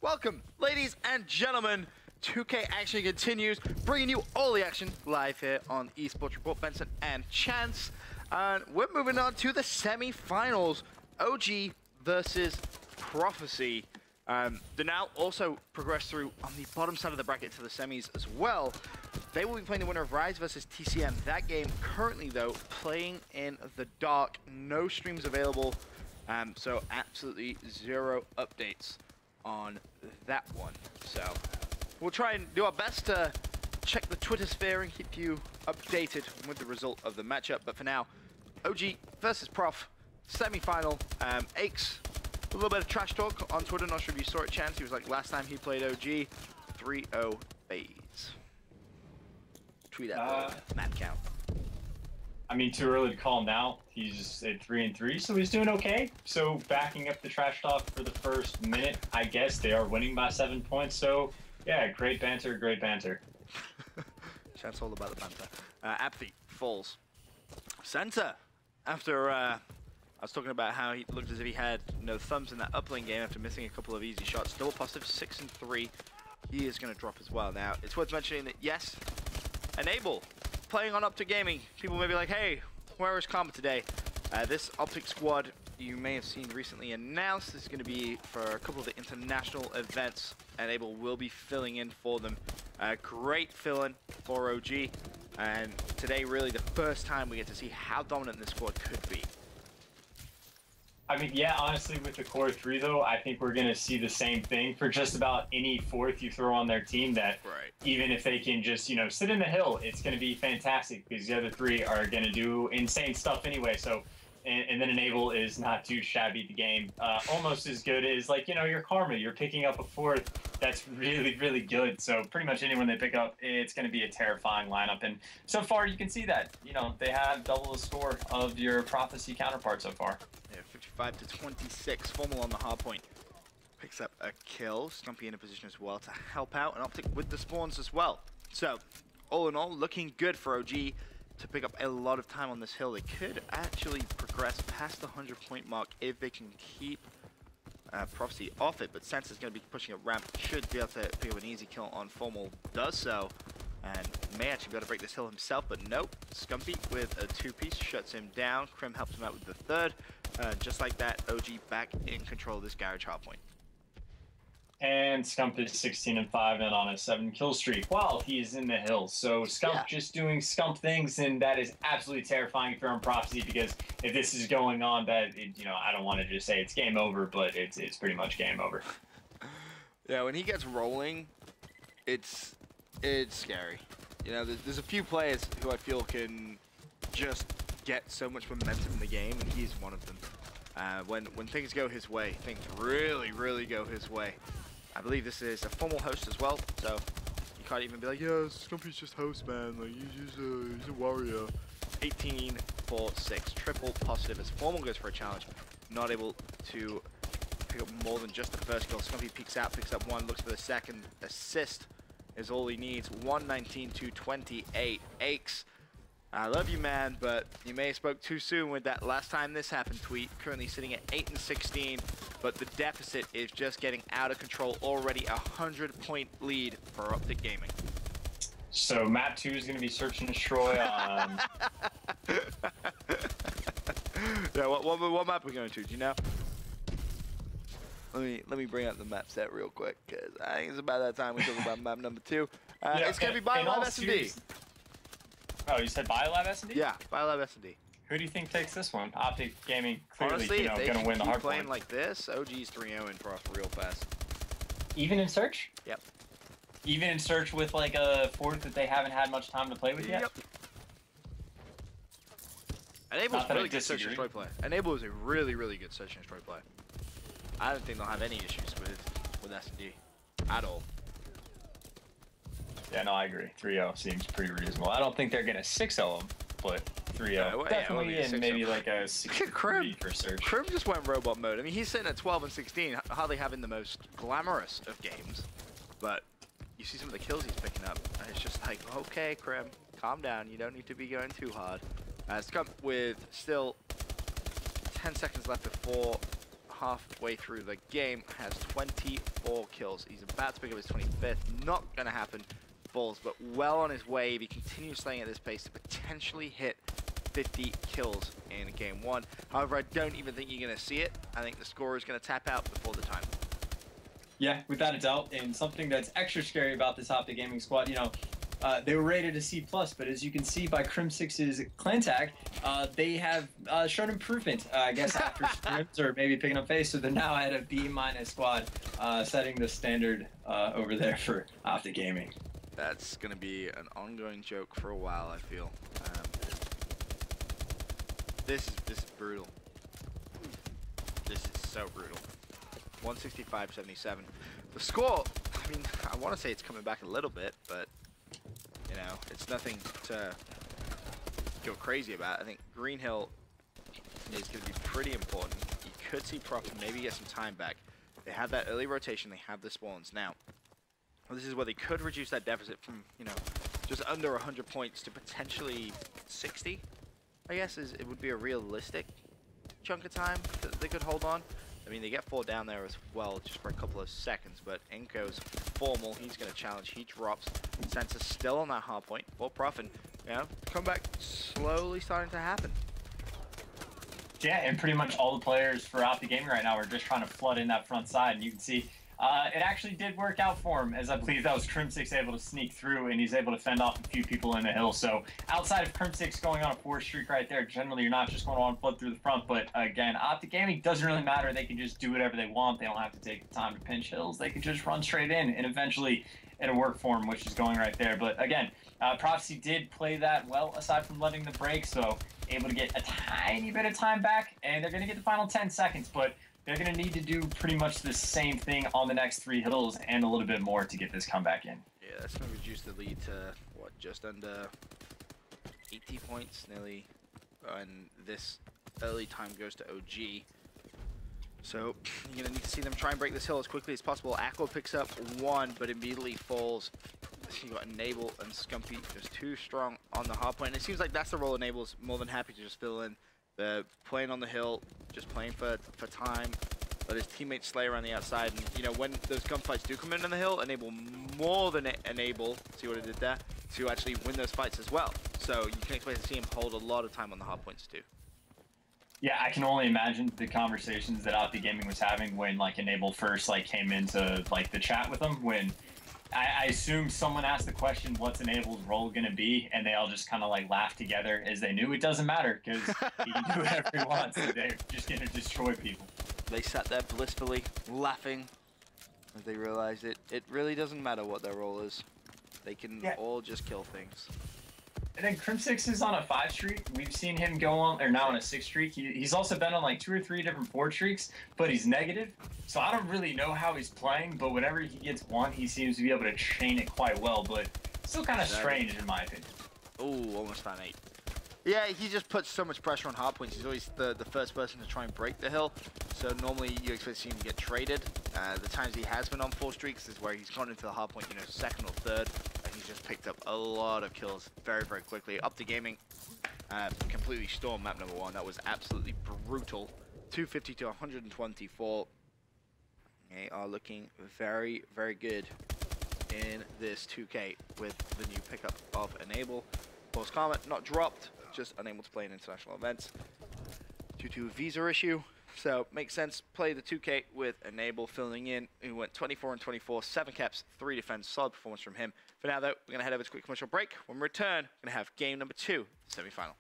Welcome, ladies and gentlemen. 2K Action continues, bringing you all the action live here on Esports Report. Benson and Chance. And we're moving on to the semi-finals. OG versus Prophecy. They now also progress through on the bottom side of the bracket to the semis as well. They will be playing the winner of Rise versus TCM. That game currently, though, playing in the dark. No streams available, so absolutely zero updates on that one. So we'll try and do our best to check the Twitter sphere and keep you updated with the result of the matchup. But for now, OG versus Prof, semi-final. Aches, a little bit of trash talk on Twitter. Not sure if you saw it, Chance. He was like, last time he played OG, 3-0 FaZe. Tweet out map count. I mean, too early to call him now. He's at 3-3, so he's doing okay. So backing up the trash talk for the first minute, I guess they are winning by 7 points. So yeah, great banter, great banter. Chance all about the banter. Apathy falls. Center, after I was talking about how he looked as if he had no thumbs in that uplane game after missing a couple of easy shots. Double positive, 6-3. He is going to drop as well. Now, it's worth mentioning that, yes, Enable, playing on Optic Gaming. People may be like, hey, where is Karma today? This Optic squad you may have seen recently announced is going to be for a couple of the international events. Enable will be filling in for them. Great fill-in for OG. And today, really the first time we get to see how dominant this squad could be. I mean, yeah, honestly, with the core three, though, I think we're going to see the same thing for just about any fourth you throw on their team. That even if they can just, you know, sit in the hill, it's going to be fantastic because the other three are going to do insane stuff anyway. So, and then Enable is not too shabby at the game. Almost as good as, like, you know, your Karma. You're picking up a fourth that's really, really good. So pretty much anyone they pick up, it's going to be a terrifying lineup. And so far, you can see that. You know, they have double the score of your Prophecy counterpart so far. Yeah, 55-26. Formal on the hard point. Picks up a kill. Stumpy in a position as well to help out. And Optic with the spawns as well. So, all in all, looking good for OG to pick up a lot of time on this hill. They could actually progress past the 100-point mark if they can keep Prophecy off it. But Sense is going to be pushing a ramp. Should be able to pick up an easy kill on Formal. Does so. And may actually be able to break this hill himself, but nope. Scumpy with a two-piece shuts him down. Krim helps him out with the third. Just like that, OG back in control of this garage hardpoint. And Scump is 16-5 and on a 7-kill streak while he's in the hills. So Scump just doing Scump things, and that is absolutely terrifying if you're on Prophecy, because if this is going on, that you know, I don't want to just say it's game over, but it's pretty much game over. Yeah, when he gets rolling, it's scary. You know, there's a few players who I feel can just get so much momentum in the game, and he's one of them. When things go his way, things really, really go his way. I believe this is a Formal host as well, so you can't even be like, yeah, Stumpy's just host, man. Like, he's a warrior. 18-4-6, triple positive as Formal goes for a challenge. Not able to pick up more than just the first kill. Stumpy peeks out, picks up one, looks for the second assist. Is all he needs. 119-28. Aches, I love you, man, but you may have spoke too soon with that last time this happened tweet. Currently sitting at 8-16, but the deficit is just getting out of control. Already a 100-point lead for Optic Gaming. So map 2 is going to be search and destroy on. Yeah, what map are we going to? Do you know? Let me bring up the map set real quick, because I think it's about that time we talk about map number 2. Yeah, it's going to be BioLab S&D. Oh, you said BioLab S&D? Yeah, BioLab S&D. Who do you think takes this one? Optic Gaming clearly, honestly, you know, going to win the hard playing point. like this, OG's 3-0 in Prof real fast. Even in search? Yep. Even in search with like a fourth that they haven't had much time to play with yet? Yep. Enable's a really good search and destroy play. Enable is a really, really good search and destroy play. I don't think they'll have any issues with S&D at all. Yeah, no, I agree. 3-0 seems pretty reasonable. I don't think they're going to 6-0 them, but 3-0. Definitely in maybe like a 6-3 for search. Krim just went robot mode. I mean, he's sitting at 12-16, hardly having the most glamorous of games. But you see some of the kills he's picking up, and it's just like, okay, Krim, calm down. You don't need to be going too hard. Scump with still 10 seconds left before halfway through the game, has 24 kills. He's about to pick up his 25th. Not going to happen, Balls, but well on his way if he continues slaying at this pace to potentially hit 50 kills in game 1. However, I don't even think you're going to see it. I think the scorer is going to tap out before the time. Yeah, without a doubt. And something that's extra scary about this Optic Gaming squad, you know, they were rated a C+, but as you can see by Crim6's clan tag, they have shown improvement, I guess, after scrims or maybe picking up face, so they're now at a B- squad, setting the standard over there for Optic Gaming. That's going to be an ongoing joke for a while, I feel. This is brutal. This is so brutal. 165-77. The score, I mean, I want to say it's coming back a little bit, but you know, it's nothing to go crazy about. I think Greenhill is going to be pretty important. You could see Prof maybe get some time back. They have that early rotation. They have the spawns now. Well, this is where they could reduce that deficit from, you know, just under 100 points to potentially 60. I guess it would be a realistic chunk of time that they could hold on. I mean, they get 4 down there as well, just for a couple of seconds, but Inko's formal. He's going to challenge. He drops. Sensa's still on that hard point for Prof, and, you know, comeback slowly starting to happen. Yeah, and pretty much all the players for Optic Gaming right now are just trying to flood in that front side, and you can see it actually did work out for him, as I believe that was Crim6 able to sneak through, and he's able to fend off a few people in the hill. So outside of Crim6 going on a 4 streak right there, generally you're not just going to want to flood through the front. But again, Optic Gaming doesn't really matter. They can just do whatever they want. They don't have to take the time to pinch hills. They can just run straight in, and eventually it'll work for him, which is going right there. But again, Prophecy did play that well, aside from letting the break, so able to get a tiny bit of time back, and they're going to get the final 10 seconds. But they're going to need to do pretty much the same thing on the next 3 hills and a little bit more to get this comeback in. Yeah, that's going to reduce the lead to, what, just under 80 points, nearly. And this early time goes to OG. So you're going to need to see them try and break this hill as quickly as possible. Aqua picks up 1, but immediately falls. You got Enable and Scumpy just too strong on the hard point. And it seems like that's the role Enable's more than happy to just fill in. They're playing on the hill, just playing for time. Let his teammates slay around the outside. And, you know, when those gunfights do come in on the hill, Enable more than enable, see what it did there, to actually win those fights as well. So you can expect to see him hold a lot of time on the hard points too. Yeah, I can only imagine the conversations that Optic Gaming was having when, like, Enable first, like, came into, like, the chat with them, when I assume someone asked the question, what's Enable's role going to be? And they all just kind of like laughed together as they knew it doesn't matter because he can do whatever he wants. And they're just going to destroy people. They sat there blissfully laughing as they realized it really doesn't matter what their role is. They can all just kill things. And then Crim6 is on a 5 streak. We've seen him go on, or now on a 6 streak. He's also been on like 2 or 3 different 4 streaks, but he's negative. So I don't really know how he's playing, but whenever he gets one, he seems to be able to chain it quite well, but still kind of strange in my opinion. Ooh, almost found 8. Yeah, he just puts so much pressure on hard points. He's always the first person to try and break the hill. So normally you expect to see him get traded. The times he has been on 4 streaks is where he's gone into the hard point, you know, 2nd or 3rd. And he's just picked up a lot of kills very, very quickly. Optic Gaming completely stormed map number 1. That was absolutely brutal. 250 to 124. They are looking very, very good in this 2K with the new pickup of Enable. Pulse Comet not dropped, just unable to play in international events due to a visa issue. So makes sense, play the 2K with Enable filling in, who went 24 and 24, 7 caps, 3 defense, solid performance from him. For now though, we're going to head over to a quick commercial break. When we return, we're going to have game number 2, the semi-final.